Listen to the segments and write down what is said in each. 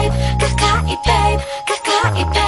babe, kakaibig, kakaibig.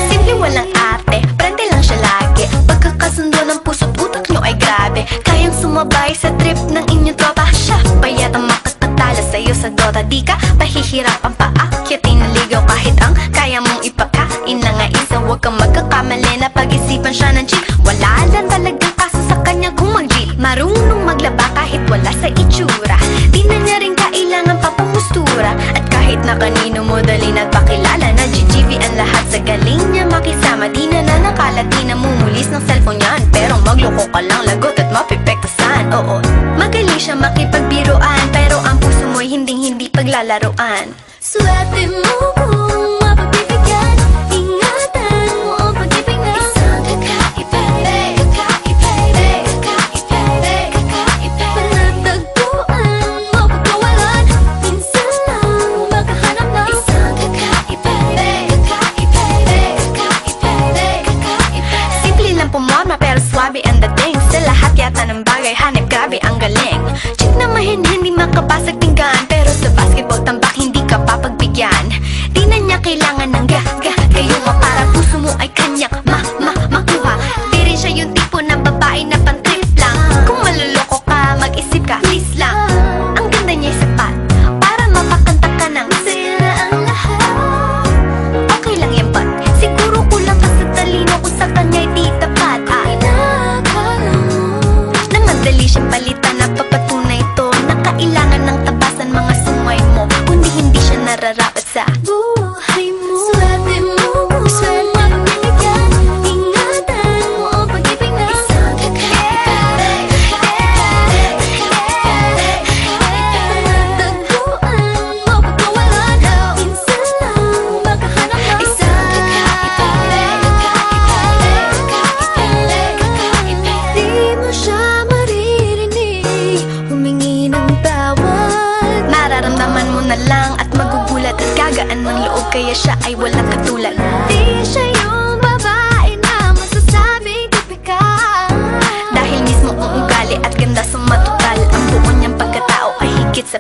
Simple walang ate, prende lang siya lagi. Pagkakasundo ng puso't utak nyo ay grabe. Kayang sumabay sa trip ng inyong tropa. Siya payat ang makatala sa'yo sa Dota. Di ka pahihirapan pa akyatin na ligaw kahit ang kaya mong ipakain na nga isa. Huwag kang magkakamali na pag-isipan siya ng chick. Wala lang talagang kaso sa kanya kung mag-G. Marunong maglaba kahit wala sa itsura. Di na niya rin kailangan papamustura. At kahit na kanino mo dali nagpakilala na GGV ang lahat sa galing niya makisama. Di na nanakalat, di na mumulis ng cellphone yan. Pero magloko ka lang, lagot at mapipektasan. Oo, magaling siya makipagbiruan, pero ang puso mo'y hinding-hindi paglalaruan. Swerte mo kung mapagbibigyan, ingatan mo ang pag-ibig na isang kakaibig, kakaibig, kakaibig, kakaibig. Panatagpuan mo pagkawalan, minsan lang makahanap ng isang kakaibig, kakaibig, kakaibig, kakaibig. Simple lang pumorma pero swabe ang dating. Sa lahat yata ng bagay hanip grabe ang galing. Chick na mahin hindi makabasag pinggan, pero sa basketball tambak hindi ka papagbigyan. Di na niya kailangan ng gayuma para puso mo ay kanyang makuha. Di rin siya yung tipo ng babae na pantrip lang. Kung maluloko ka, mag-isip ka, please lang. Ang ganda niya sapat para mapakanta ka ng sira ang lahat. Okay lang yan but siguro kulang ka sa talino kung sa kanya'y di tapat. Inakala mo na madali siyang palitan na papatunay ito na kailangan ng tabasan mga sungay mo, kundi hindi siya nararapat sa buhay mo. Swerte mo kung magbibigyan, ingatan mo ang pag-ibig na isang kakaibig, kakaibig, kakaibig. Panatagpuan mo pagkawalan, minsan lang makahanap ng isang kakaibig, kakaibig, kakaibig, kakaibig. Di mo siya maririnig humingi ng tawad. Mararamdaman mo na lang at magugulat at gagaan ng loob, kaya siya ay walang katulad. Di siya yung babae na masasabing tipikal, dahil mismo ang ugali at ganda sa matutal. Ang buo niyang pagkatao ay higit sa